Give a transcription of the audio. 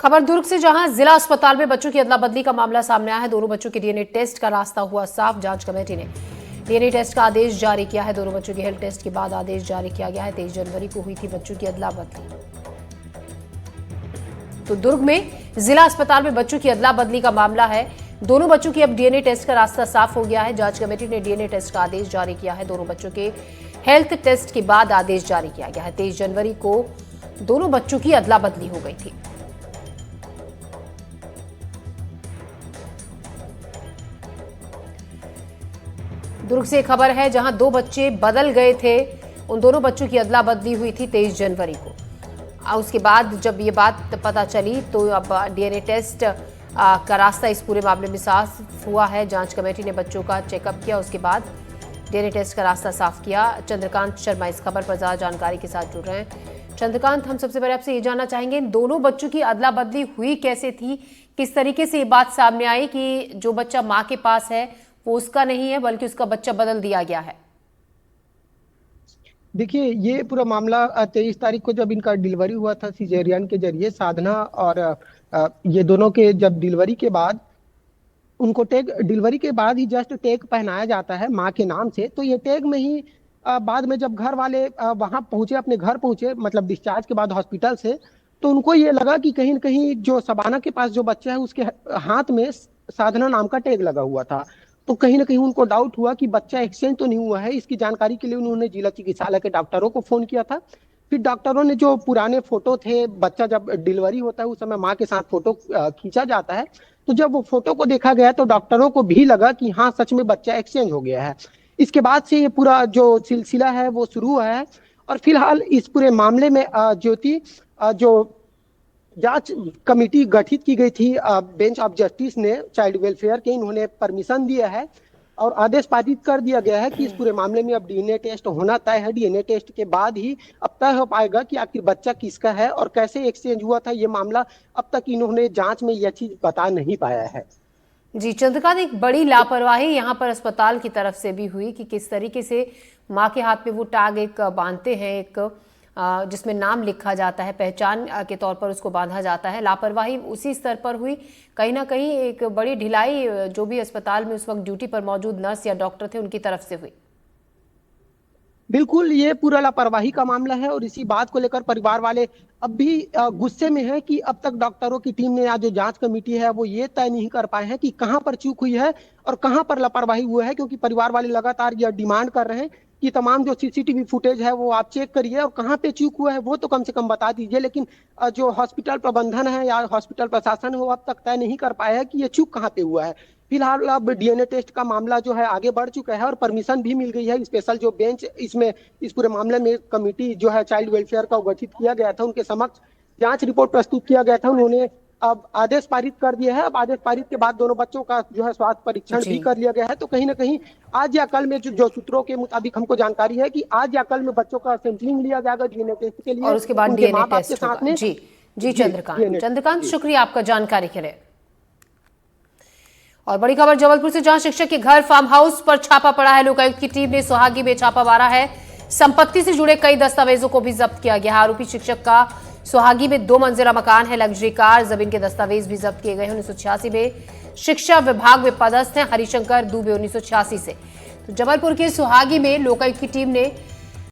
खबर दुर्ग से, जहां जिला अस्पताल में बच्चों की अदला बदली का मामला सामने आया है। दोनों बच्चों के डीएनए टेस्ट का रास्ता हुआ साफ। जांच कमेटी ने डीएनए टेस्ट का आदेश जारी किया है। दोनों बच्चों के हेल्थ टेस्ट के बाद आदेश जारी किया गया है। 23 जनवरी को हुई थी बच्चों की अदला बदली। तो दुर्ग में जिला अस्पताल में बच्चों की अदला बदली का मामला है। दोनों बच्चों की अब डीएनए टेस्ट का रास्ता साफ हो गया है। जांच कमेटी ने डीएनए टेस्ट का आदेश जारी किया है। दोनों बच्चों के हेल्थ टेस्ट के बाद आदेश जारी किया गया है। 23 जनवरी को दोनों बच्चों की अदला बदली हो गई थी। दुर्ग से खबर है, जहां दो बच्चे बदल गए थे। उन दोनों बच्चों की अदला बदली हुई थी 23 जनवरी को। उसके बाद जब ये बात पता चली तो अब डीएनए टेस्ट का रास्ता इस पूरे मामले में साफ हुआ है। जांच कमेटी ने बच्चों का चेकअप किया, उसके बाद डीएनए टेस्ट का रास्ता साफ किया। चंद्रकांत शर्मा इस खबर पर ज्यादा जानकारी के साथ जुड़ रहे हैं। चंद्रकांत, हम सबसे पहले आपसे ये जानना चाहेंगे, इन दोनों बच्चों की अदला बदली हुई कैसे थी? किस तरीके से ये बात सामने आई कि जो बच्चा माँ के पास है वो उसका नहीं है बल्कि उसका बच्चा बदल दिया गया है? देखिए, ये पूरा मामला 23 तारीख को जब इनका डिलीवरी हुआ था सिजेरियन के जरिए, साधना और ये दोनों के जब डिलीवरी के बाद उनको टैग डिलीवरी के बाद ही जस्ट टैग पहनाया जाता है माँ के नाम से। तो ये टैग में ही बाद में जब घर वाले वहां पहुंचे, अपने घर पहुंचे, मतलब डिस्चार्ज के बाद हॉस्पिटल से, तो उनको ये लगा कि कहीं न कहीं जो शबाना के पास जो बच्चा है उसके हाथ में साधना नाम का टैग लगा हुआ था। तो कहीं ना कहीं उनको डाउट हुआ कि बच्चा एक्सचेंज तो नहीं हुआ है। इसकी जानकारी के लिए उन्होंने जिला चिकित्सालय के डॉक्टरों को फोन किया था। फिर डॉक्टरों ने जो पुराने फोटो थे, बच्चा जब डिलीवरी होता है उस समय माँ के साथ फोटो खींचा जाता है, तो जब वो फोटो को देखा गया तो डॉक्टरों को भी लगा कि हाँ, सच में बच्चा एक्सचेंज हो गया है। इसके बाद से ये पूरा जो सिलसिला है वो शुरू हुआ है। और फिलहाल इस पूरे मामले में ज्योति, जो जांच कमेटी गठित की गई थी बेंच ऑफ जस्टिस ने चाइल्ड वेलफेयर के, इन्होंने परमिशन दिया है और आदेश पारित कर दिया गया है कि इस पूरे मामले में अब डीएनए टेस्ट होना तय है। डीएनए टेस्ट के बाद ही अब तय हो पाएगा कि आखिर बच्चा किसका है और कैसे एक्सचेंज हुआ था। ये मामला अब तक इन्होंने जांच में यह चीज बता नहीं पाया है। जी चंद्रकांत, एक बड़ी लापरवाही यहाँ पर अस्पताल की तरफ से भी हुई कि किस तरीके से माँ के हाथ में वो टैग एक बांधते हैं, एक जिसमें नाम लिखा जाता है, पहचान के तौर पर उसको बांधा जाता है। लापरवाही उसी स्तर पर हुई। कहीं ना कहीं एक बड़ी ढिलाई जो भी अस्पताल में उस वक्त ड्यूटी पर मौजूद नर्स या डॉक्टर थे उनकी तरफ से हुई। बिल्कुल, ये पूरा लापरवाही का मामला है और इसी बात को लेकर परिवार वाले अब भी गुस्से में हैं कि अब तक डॉक्टरों की टीम ने या जो जांच कमेटी है वो ये तय नहीं कर पाए हैं कि कहां पर चूक हुई है और कहां पर लापरवाही हुआ है। क्योंकि परिवार वाले लगातार यह डिमांड कर रहे हैं कि तमाम जो सीसीटीवी फुटेज है वो आप चेक करिए और कहां पे चूक हुआ है वो तो कम से कम बता दीजिए। लेकिन जो हॉस्पिटल प्रबंधन है या हॉस्पिटल प्रशासन है वो अब तक तय नहीं कर पाया है कि ये चूक कहां पे हुआ है। फिलहाल अब डीएनए टेस्ट का मामला जो है आगे बढ़ चुका है और परमिशन भी मिल गई है। स्पेशल जो बेंच इसमें इस पूरे मामले में कमेटी जो है चाइल्ड वेलफेयर का गठित किया गया था, उनके समक्ष जांच रिपोर्ट प्रस्तुत किया गया था। उन्होंने अब आदेश पारित कर दिया है। अब आदेश पारित के बाद दोनों बच्चों का जो है स्वास्थ्य परीक्षण भी कर लिया गया है। तो कहीं ना कहीं आज या कल में जो सूत्रों के मुताबिक हमको जानकारी है कि आज या कल में बच्चों का सैंपलिंग लिया जाएगा डीएनए टेस्ट के लिए और उसके बाद उनके डीएनए माँ बाप के टेस्ट साथ होगा। में। जी चंद्रकांत, जी। शुक्रिया आपका जानकारी के लिए। और बड़ी खबर जबलपुर से, जहां शिक्षक के घर फार्म हाउस पर छापा पड़ा है। लोकायुक्त की टीम ने सुहागी में छापा मारा है। संपत्ति से जुड़े कई दस्तावेजों को भी जब्त किया गया। आरोपी शिक्षक का सुहागी में 2 मंजिला मकान है, लग्जरी कार, जमीन के दस्तावेज भी जब्त किए गए हैं। 1986 में शिक्षा विभाग में पदस्थ हैं हरिशंकर दुबे 1986 से। तो जबलपुर के सुहागी में लोकायुक्त की टीम ने